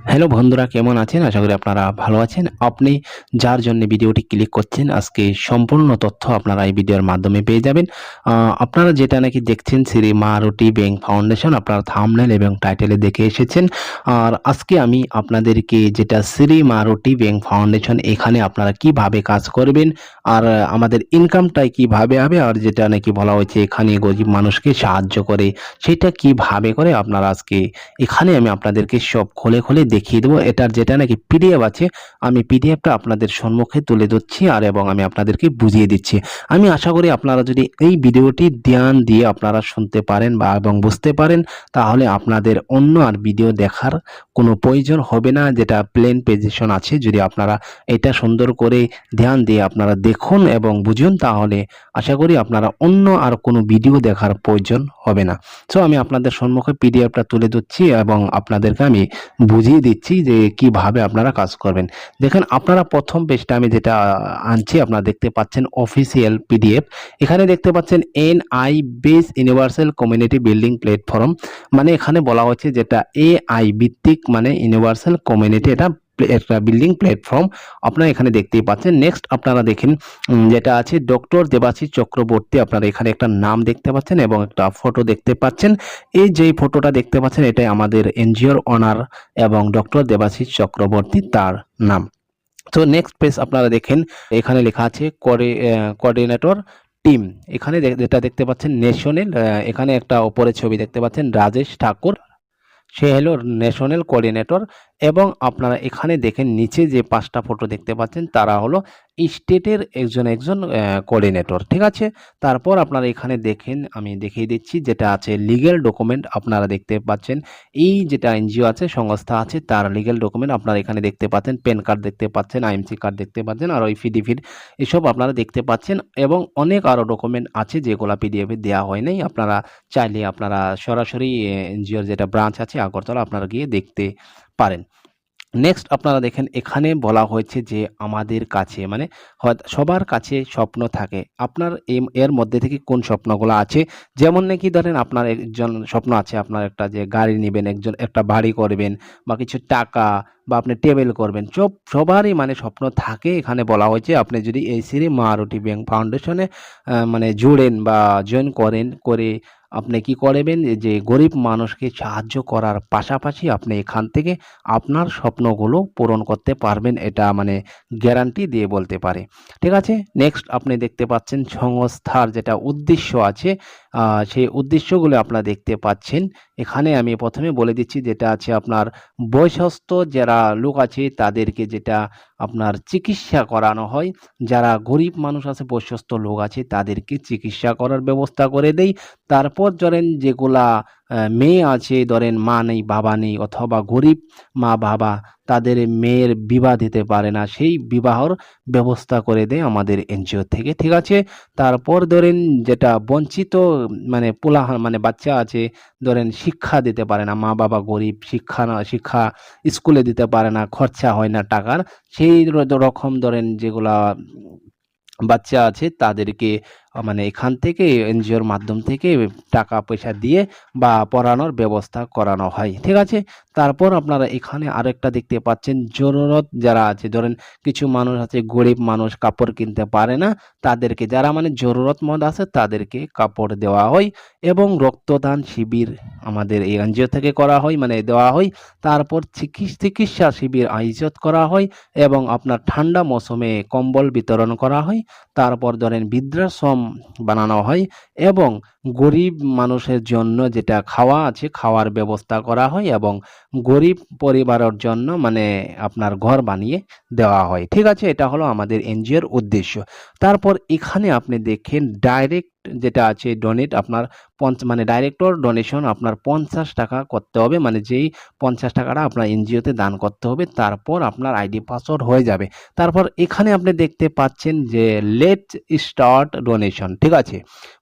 Hello বন্ধুরা, কেমন আছেন? আশা করি আপনারা ভালো আছেন। আপনি যার জন্য ভিডিওটি ক্লিক করছেন, আজকে সম্পূর্ণ তথ্য আপনারা এই ভিডিওর মাধ্যমে পেয়ে যাবেন। আপনারা যেটা নাকি দেখছেন শ্রী মারুতি ব্যাংক ফাউন্ডেশন, আপনারা থাম্বনেল এবং টাইটেলে দেখে এসেছেন। আর আজকে আমি আপনাদেরকে যেটা শ্রী মারুতি ব্যাংক ফাউন্ডেশন, এখানে আপনারা কিভাবে কাজ করবেন আর আমাদের ইনকামটাই কিভাবে হবে, আর যেটা নাকি বলা হয়েছে এখানে গরিব মানুষকে সাহায্য করে, সেটা কিভাবে করে আপনারা আজকে এখানে আমি আপনাদেরকে সব খুলে খুলে দেখিয়ে দেবো। এটার যেটা নাকি পিডিএফ আছে, আমি পিডিএফটা আপনাদের সম্মুখে তুলে ধরছি আর এবং আমি আপনাদেরকে বুঝিয়ে দিচ্ছি। আমি আশা করি আপনারা যদি এই ভিডিওটি ধ্যান দিয়ে আপনারা শুনতে পারেন বা এবং বুঝতে পারেন, তাহলে আপনাদের অন্য আর ভিডিও দেখার কোনো প্রয়োজন হবে না। যেটা প্লেন পজিশন আছে, যদি আপনারা এটা সুন্দর করে ধ্যান দিয়ে আপনারা দেখুন এবং বুঝুন, তাহলে আশা করি আপনারা অন্য আর কোনো ভিডিও দেখার প্রয়োজন হবে না। সো আমি আপনাদের সম্মুখে পিডিএফটা তুলে ধরছি এবং আপনাদেরকে আমি বুঝিয়ে দিচ্ছি যে কিভাবে আপনারা কাজ করবেন। দেখেন, আপনারা প্রথম পেজটা আমি যেটা আনছি, আপনারা দেখতে পাচ্ছেন অফিসিয়াল পিডিএফ। এখানে দেখতে পাচ্ছেন NI base universal community building platform, মানে এখানে বলা হচ্ছে যেটা এআই ভিত্তিক, মানে ইউনিভার্সাল কমিউনিটি, এটা একটা বিল্ডিং প্ল্যাটফর্ম আপনারা এখানে দেখতেই পাচ্ছেন। নেক্সট আপনারা দেখেন যেটা আছে ডক্টর দেবাশিস চক্রবর্তী, আপনারা এখানে একটা নাম দেখতে পাচ্ছেন এবং একটা ফটো দেখতে পাচ্ছেন। এই যে ফটোটা দেখতে পাচ্ছেন, এটাই আমাদের এনজিওর ওনার এবং ডক্টর দেবাশিস চক্রবর্তী তার নাম। তো নেক্সট পেজ আপনারা দেখেন, এখানে লেখা আছে কোঅর্ডিনেটর টিম। এখানে যেটা দেখতে পাচ্ছেন ন্যাশনাল, এখানে একটা ওপরে ছবি দেখতে পাচ্ছেন রাজেশ ঠাকুর, সে হলো ন্যাশনাল কোঅর্ডিনেটর। এবং আপনারা এখানে দেখেন নিচে যে 5টা ফটো দেখতে পাচ্ছেন, তারা হলো স্টেটের একজন একজন কোঅর্ডিনেটর, ঠিক আছে। তারপর আপনারা এখানে দেখেন, আমি দেখিয়ে দিচ্ছি, যেটা আছে লিগ্যাল ডকুমেন্ট আপনারা দেখতে পাচ্ছেন। এই যেটা এনজিও আছে, সংস্থা আছে, তার লিগ্যাল ডকুমেন্ট আপনারা এখানে দেখতে পাচ্ছেন। প্যান কার্ড দেখতে পাচ্ছেন, আইএমসি কার্ড দেখতে পাচ্ছেন, আর ওই এফিডেভিট, এসব আপনারা দেখতে পাচ্ছেন। এবং অনেক আরও ডকুমেন্ট আছে যেগুলো পিডিএফে দেওয়া হয় নাই। আপনারা চাইলে আপনারা সরাসরি এনজিওর যেটা ব্রাঞ্চ আছে আগরতলা, আপনারা গিয়ে দেখতে পারেন। নেক্সট আপনারা দেখেন, এখানে বলা হয়েছে যে আমাদের কাছে, মানে সবার কাছে স্বপ্ন থাকে। আপনার এর মধ্যে থেকে কোন স্বপ্নগুলো আছে? যেমন নাকি ধরেন আপনার একজন স্বপ্ন আছে, আপনার একটা যে গাড়ি নেবেন, একজন একটা বাড়ি করবেন, বা কিছু টাকা, বা আপনি টেবিল করবেন, সবারই মানে স্বপ্ন থাকে। এখানে বলা হয়েছে আপনি যদি এই শ্রী মারুতি ব্যাংক ফাউন্ডেশনে মানে জুড়েন বা জয়েন করে আপনি কি করবেন, যে গরিব মানুষকে সাহায্য করার পাশাপাশি আপনি এখান থেকে আপনার স্বপ্নগুলো পূরণ করতে পারবেন, এটা মানে গ্যারান্টি দিয়ে বলতে পারে, ঠিক আছে। নেক্সট আপনি দেখতে পাচ্ছেন সংস্থার যেটা উদ্দেশ্য আছে, সেই উদ্দেশ্যগুলো আপনারা দেখতে পাচ্ছেন। এখানে আমি প্রথমে বলে দিচ্ছি, যেটা আছে আপনার বয়সস্থ যারা লোক আছে তাদেরকে যেটা আপনার চিকিৎসা করানো হয়। যারা গরিব মানুষ আছে, বয়সস্থ লোক আছে, তাদেরকে চিকিৎসা করার ব্যবস্থা করে দেই। তারপর ধরেন যেগুলা মেয়ে আছে, ধরেন মা নেই বাবা নেই, অথবা গরিব মা বাবা, তাদের মেয়ের বিবাহ দিতে পারে না, সেই বিবাহর ব্যবস্থা করে দেয় আমাদের এনজিও থেকে, ঠিক আছে। তারপর ধরেন যেটা বঞ্চিত, মানে পোলাহান, মানে বাচ্চা আছে, ধরেন শিক্ষা দিতে পারে না, মা বাবা গরিব, শিক্ষা স্কুলে দিতে পারে না, খরচা হয় না টাকার, সেই রকম ধরেন যেগুলা বাচ্চা আছে তাদেরকে মানে এখান থেকে এনজিওর মাধ্যম থেকে টাকা পয়সা দিয়ে বা পড়ানোর ব্যবস্থা করানো হয়, ঠিক আছে। তারপর আপনারা এখানে আরেকটা দেখতে পাচ্ছেন, জরুরত যারা আছে, ধরেন কিছু মানুষ আছে গরিব মানুষ, কাপড় কিনতে পারে না, তাদেরকে, যারা মানে জরুরতমন্দ আছে, তাদেরকে কাপড় দেওয়া হয়। এবং রক্তদান শিবির আমাদের এই এনজিও থেকে করা হয়, মানে দেওয়া হয়। তারপর চিকিৎসা শিবির আয়োজন করা হয় এবং আপনার ঠান্ডা মৌসুমে কম্বল বিতরণ করা হয়। তারপর ধরেন বৃদ্ধাশ্রম বানানো হয় এবং গরিব মানুষের জন্য যেটা খাওয়া আছে, খাওয়ার ব্যবস্থা করা হয় এবং গরিব পরিবারের জন্য মানে আপনার ঘর বানিয়ে দেওয়া হয়, ঠিক আছে। এটা হলো আমাদের এনজিওর উদ্দেশ্য। তারপর এখানে আপনি দেখেন ডাইরেক্ট যেটা আছে ডোনেট, আপনার মানে ডাইরেক্টর ডোনেশন আপনার 50 টাকা করতে হবে, মানে যেই 50 টাকাটা আপনার এনজিওতে দান করতে হবে, তারপর আপনার আইডি পাসওয়ার্ড হয়ে যাবে। তারপর এখানে আপনি দেখতে পাচ্ছেন যে লেট স্টার্ট ডোনেশন, ঠিক আছে।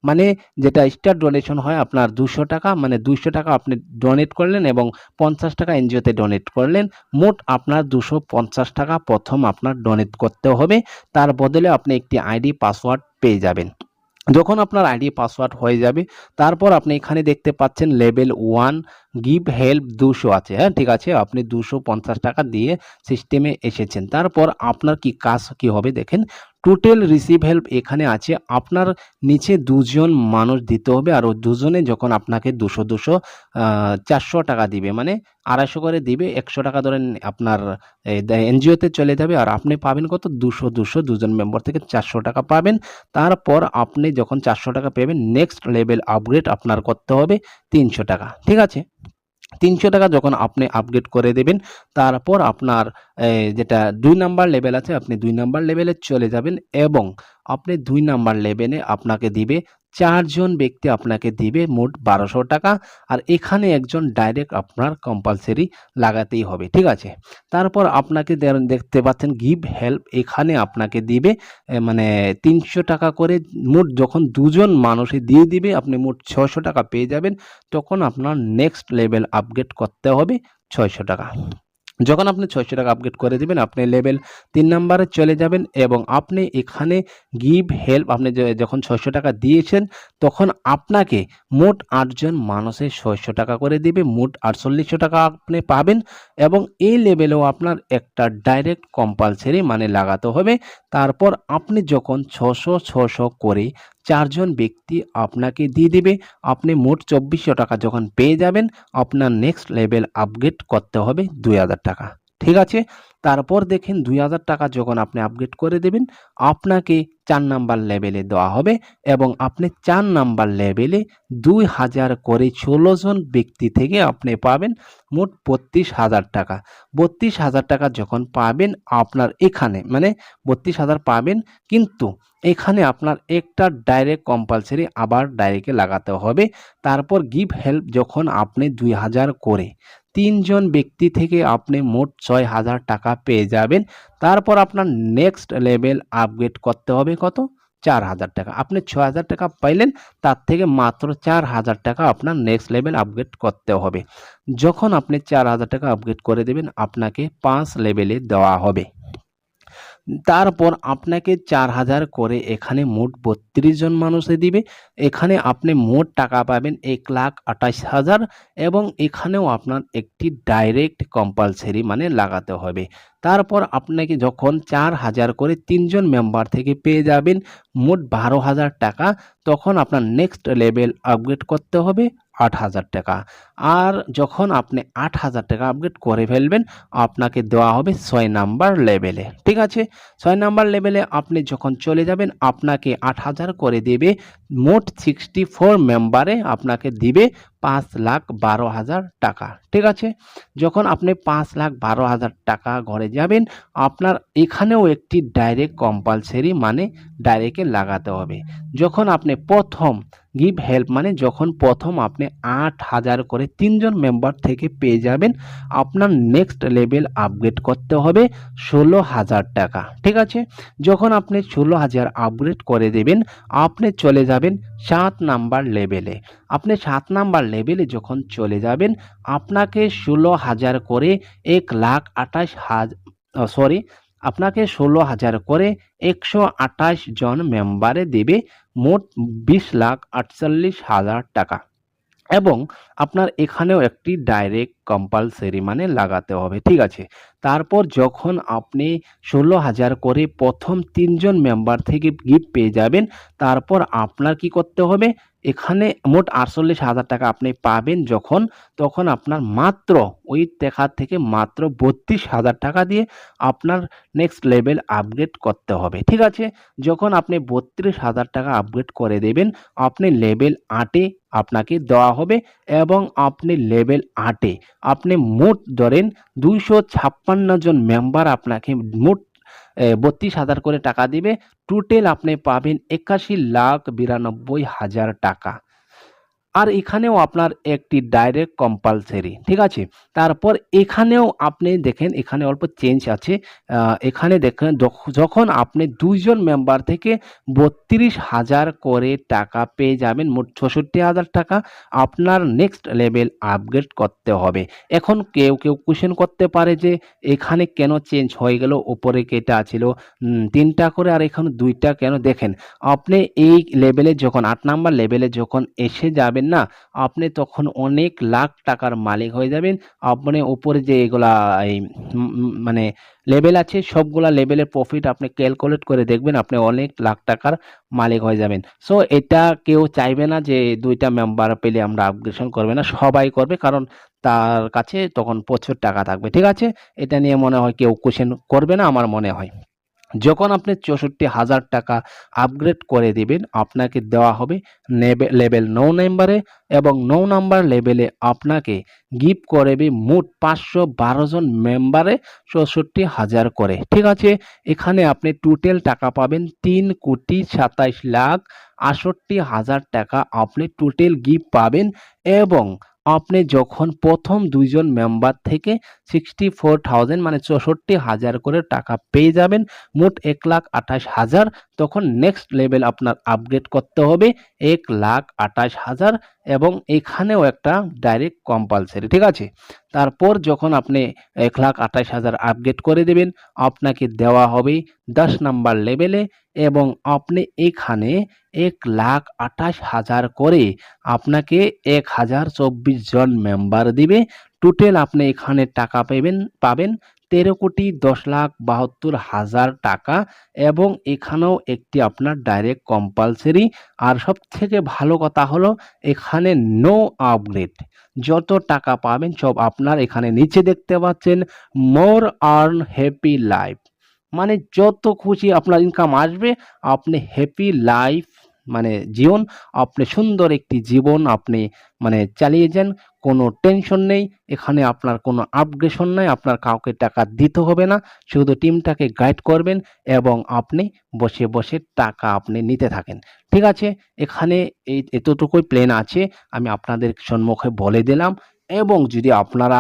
মানে যেটা স্টার্ট ডোনেশন হয় আপনার 200 টাকা, মানে 200 টাকা আপনি ডোনেট করলেন এবং 50 টাকা এনজিওতে ডোনেট করলেন, মোট আপনার 250 টাকা প্রথম আপনার ডোনেট করতে হবে। তার বদলে আপনি একটি আইডি পাসওয়ার্ড পেয়ে যাবেন। যখন আপনার আইডি পাসওয়ার্ড হয়ে যাবে, তারপর আপনি এখানে দেখতে পাচ্ছেন লেভেল 1 গিভ হেল্প 200 আছে। হ্যাঁ, ঠিক আছে, আপনি 250 টাকা দিয়ে সিস্টেমে এসেছেন। তারপর আপনার কি কাজ কি হবে দেখেন, টোটাল রিসিভ হেল্প এখানে আছে। আপনার নিচে দুজন মানুষ দিতে হবে, আর ওই দুজনে যখন আপনাকে 200 400 টাকা দিবে, মানে 250 করে দিবে, 100 টাকা ধরেন আপনার এনজিওতে চলে যাবে, আর আপনি পাবেন কত, 200 দুজন মেম্বার থেকে 400 টাকা পাবেন। তারপর আপনি যখন 400 টাকা পাবেন, নেক্সট লেভেল আপগ্রেড আপনার করতে হবে 300 টাকা। ঠিক আছে, 300 টাকা যখন আপনি আপগ্রেড করে দেবেন, তারপর আপনার যেটা 2 নাম্বার লেভেল আছে, আপনি 2 নাম্বার লেভেলে চলে যাবেন, এবং আপনি 2 নাম্বার লেভেলে আপনাকে দিবে 4 জন ব্যক্তি আপনাকে দিবে মোট 1200 টাকা। আর এখানে একজন ডাইরেক্ট আপনার কম্পালসারি লাগাতেই হবে। ঠিক আছে, তারপর আপনাকে দেখতে পাচ্ছেন গিভ হেল্প, এখানে আপনাকে দিবে মানে 300 টাকা করে। মোট যখন দুজন মানুষে দিয়ে দিবে, আপনি মোট 600 টাকা পেয়ে যাবেন। তখন আপনার নেক্সট লেভেল আপগ্রেড করতে হবে 600 টাকা। যখন আপনি 600 টাকা আপগ্রেড করে দিবেন, আপনি লেভেল 3 নাম্বারে চলে যাবেন, এবং আপনি এখানে গিভ হেল্প, আপনি যখন 600 টাকা দিয়েছেন, তখন আপনাকে মোট 8 জন মানুষে 600 টাকা করে দিবে, মোট 4800 টাকা আপনি পাবেন। এবং এই লেভেলেও আপনার একটা ডাইরেক্ট কম্পালসারি মানে লাগাতে হবে। তারপর আপনি যখন 600 করে 4 জন ব্যক্তি আপনাকে দিয়ে দিবে, আপনি মোট 2400 টাকা যখন পেয়ে যাবেন, আপনার নেক্সট লেভেল আপগ্রেড করতে হবে 2000 টাকা। ঠিক আছে, তারপর দেখেন 2000 টাকা যখন আপনি আপগ্রেড করে দেবেন, আপনাকে 4 নাম্বার লেভেলে দেওয়া হবে, এবং আপনি 4 নাম্বার লেভেলে 2000 করে 16 জন ব্যক্তি থেকে আপনি পাবেন মোট 32,000 টাকা। 32,000 টাকা যখন পাবেন, আপনার এখানে মানে 32,000 পাবেন, কিন্তু এখানে আপনার একটা ডাইরেক্ট কম্পালসারি আবার ডাইরেক্টে লাগাতে হবে। তারপর গিভ হেল্প যখন আপনি 2000 করে 3 জন ব্যক্তি থেকে আপনি মোট 6000 টাকা পেয়ে যাবেন। তারপর আপনার নেক্সট লেভেল আপগ্রেড করতে হবে কত, 4000 টাকা। আপনি 6000 টাকা পাইলেন, তার থেকে মাত্র 4000 টাকা আপনার নেক্সট লেভেল আপগ্রেড করতে হবে। যখন আপনি 4000 টাকা আপগ্রেড করে দেবেন, আপনাকে 5 লেভেলে দেওয়া হবে। তারপর আপনাকে 4000 করে এখানে মোট 32 জন মানুষে দিবে। এখানে আপনি মোট টাকা পাবেন 1,28,000, এবং এখানেও আপনার একটি ডাইরেক্ট কম্পালসারি মানে লাগাতে হবে। তারপর আপনাকে যখন 4000 করে 3 জন মেম্বার থেকে পেয়ে যাবেন মোট 12,000 টাকা, তখন আপনার নেক্সট লেভেল আপগ্রেড করতে হবে 8,000 টাকা। আর যখন আপনি 8,000 টাকা আপগ্রেড করে ফেলবেন, আপনাকে দেওয়া হবে 6 নাম্বার লেভেলে। ঠিক আছে, 6 নাম্বার লেভেলে আপনি যখন চলে যাবেন, আপনাকে 8,000 করে দেবে, মোট 64 মেম্বারে আপনাকে দিবে 5,12,000 টাকা। ঠিক আছে, যখন আপনি 5,12,000 টাকা ঘরে যাবেন, আপনার এখানেও একটি ডাইরেক্ট কম্পালসারি মানে ডাইরেক্টে লাগাতে হবে। যখন আপনি প্রথম গিভ হেল্প মানে যখন প্রথম আপনি 8,000 করে 3 জন মেম্বার থেকে পেয়ে যাবেন, আপনার নেক্সট লেভেল আপগ্রেড করতে হবে 16,000 টাকা। ঠিক আছে, যখন আপনি 16,000 আপগ্রেড করে দেবেন, আপনি চলে যাবেন 7 নাম্বার লেভেলে। আপনি 7 নাম্বার লেভেলে যখন চলে যাবেন, আপনাকে 16,000 করে 1,28,000 আপনাকে 16,000 করে 128 জন মেম্বারে দেবে মোট 20,48,000 টাকা। এবং আপনার এখানেও একটি ডাইরেক্ট কম্পালসারি মানে লাগাতে হবে। ঠিক আছে, তারপর যখন আপনি 16,000 করে প্রথম 3 জন মেম্বার থেকে গিফট পেয়ে যাবেন, তারপর আপনার কি করতে হবে, এখানে মোট 48,000 টাকা আপনি পাবেন যখন, তখন আপনার মাত্র ওই টাকা থেকে মাত্র 32,000 টাকা দিয়ে আপনার নেক্সট লেভেল আপগ্রেড করতে হবে। ঠিক আছে, যখন আপনি 32,000 টাকা আপগ্রেড করে দেবেন, আপনি লেভেল 8-এ আপনাকে দেওয়া হবে, এবং আপনি লেভেল 8-এ আপনি মোট ধরেন 256 জন মেম্বার আপনাকে মোট 32,000 করে টাকা দিবে। টোটাল আপনি পাবেন 81,92,000 টাকা। আর এখানেও আপনার একটি ডাইরেক্ট কম্পালসারি, ঠিক আছে। তারপর এখানেও আপনি দেখেন এখানে অল্প চেঞ্জ আছে। এখানে দেখেন যখন আপনি 2 জন মেম্বার থেকে 32,000 করে টাকা পেয়ে যাবেন, মোট 66,000 টাকা আপনার নেক্সট লেভেল আপগ্রেড করতে হবে। এখন কেউ কোয়েশ্চেন করতে পারে যে এখানে কেন চেঞ্জ হয়ে গেল, উপরে কেটা ছিল 3টা করে আর এখানে 2টা কেন? দেখেন আপনি এই লেভেলে যখন 8 নাম্বার লেভেলে যখন এসে যাবেন না, আপনি তখন অনেক লাখ টাকার মালিক হয়ে যাবেন। আপনি উপরে যে এগুলা এই মানে লেভেল আছে সবগুলা লেভেলের প্রফিট আপনি ক্যালকুলেট করে দেখবেন, আপনি অনেক লাখ টাকার মালিক হয়ে যাবেন। সো এটা কেউ চাইবে না যে 2টা মেম্বার পেলে আমরা আপগ্রেডেশন করবে না, সবাই করবে, কারণ তার কাছে তখন প্রচুর টাকা থাকবে, ঠিক আছে। এটা নিয়ে মনে হয় কেউ কোশ্চেন করবে না আমার মনে হয়। যখন আপনি 64,000 টাকা আপগ্রেড করে দিবেন, আপনাকে দেওয়া হবে লেভেল 9 নাম্বারে, এবং 9 নাম্বার লেভেলে আপনাকে গিফট করবে মোট 512 জন মেম্বারে 64,000 করে, ঠিক আছে। এখানে আপনি টোটাল টাকা পাবেন 3,27,68,000 টাকা আপনি টোটাল গিফট পাবেন। এবং আপনি যখন প্রথম 2 জন মেম্বার থেকে 64,000 মানে 64,000 করে টাকা পেয়ে যাবেন, মোট 1,28,000, তখন নেক্সট লেভেল আপনার আপগ্রেড করতে হবে 1,28,000, এবং এখানেও একটা ডাইরেক্ট কম্পালসারি, ঠিক আছে। তারপর যখন আপনি 1,28,000 আপগ্রেড করে দেবেন, আপনাকে দেওয়া হবে 10 নাম্বার লেভেলে, এবং আপনি এখানে 1,28,000 করে আপনাকে 1,024 জন মেম্বার দিবে। টোটাল আপনি এখানে টাকা পাবেন 13,10,72,000 টাকা, এবং এখানেও একটি আপনার ডাইরেক্ট কম্পালসারি। আর সবথেকে ভালো কথা হলো এখানে নো আপগ্রেড, যত টাকা পাবেন সব আপনার। এখানে নিচে দেখতে পাচ্ছেন মোর আর্ন হ্যাপি লাইফ, মানে যত খুশি আপনার ইনকাম আসবে, আপনি হ্যাপি লাইফ মানে জীবন, আপনি সুন্দর একটি জীবন আপনি মানে চালিয়ে যান, কোনো টেনশন নেই। এখানে আপনার কোনো আপগ্রেশন নাই, আপনার কাউকে টাকা দিতে হবে না, শুধু টিমটাকে গাইড করবেন এবং আপনি বসে বসে টাকা আপনি নিতে থাকেন, ঠিক আছে। এখানে এতটুকুই প্ল্যান আছে, আমি আপনাদের সম্মুখে বলে দিলাম। এবং যদি আপনারা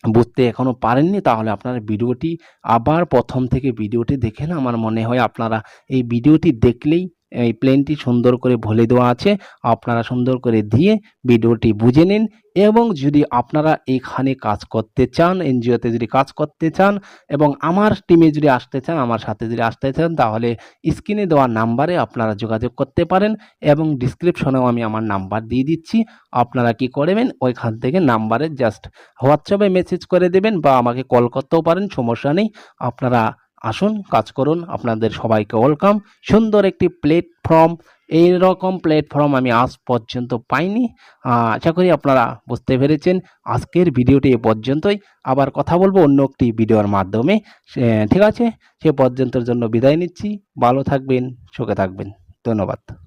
বুঝতে এখনো পারেননি, তাহলে আপনারা ভিডিওটি আবার প্রথম থেকে ভিডিওটি দেখেন। আমার মনে হয় আপনারা এই ভিডিওটি দেখলেই এই প্ল্যানটি সুন্দর করে বলে দেওয়া আছে, আপনারা সুন্দর করে দিয়ে ভিডিওটি বুঝে নিন। এবং যদি আপনারা এখানে কাজ করতে চান, এনজিওতে যদি কাজ করতে চান এবং আমার টিমে যদি আসতে চান, আমার সাথে যদি আসতে চান, তাহলে স্ক্রিনে দেওয়া নাম্বারে আপনারা যোগাযোগ করতে পারেন, এবং ডিসক্রিপশনেও আমি আমার নাম্বার দিয়ে দিচ্ছি। আপনারা কি করবেন, ওইখান থেকে নাম্বারে জাস্ট হোয়াটসঅ্যাপে মেসেজ করে দেবেন, বা আমাকে কল করতেও পারেন, সমস্যা নেই। আপনারা আসুন, কাজ করুন, আপনাদের সবাইকে ওয়েলকাম। সুন্দর একটি প্ল্যাটফর্ম, এইরকম প্ল্যাটফর্ম আমি আজ পর্যন্ত পাইনি। আশা করি আপনারা বুঝতে পেরেছেন। আজকের ভিডিওটি এ পর্যন্তই, আবার কথা বলবো অন্য একটি ভিডিওর মাধ্যমে, ঠিক আছে। সে পর্যন্তর জন্য বিদায় নিচ্ছি। ভালো থাকবেন, সুখে থাকবেন, ধন্যবাদ।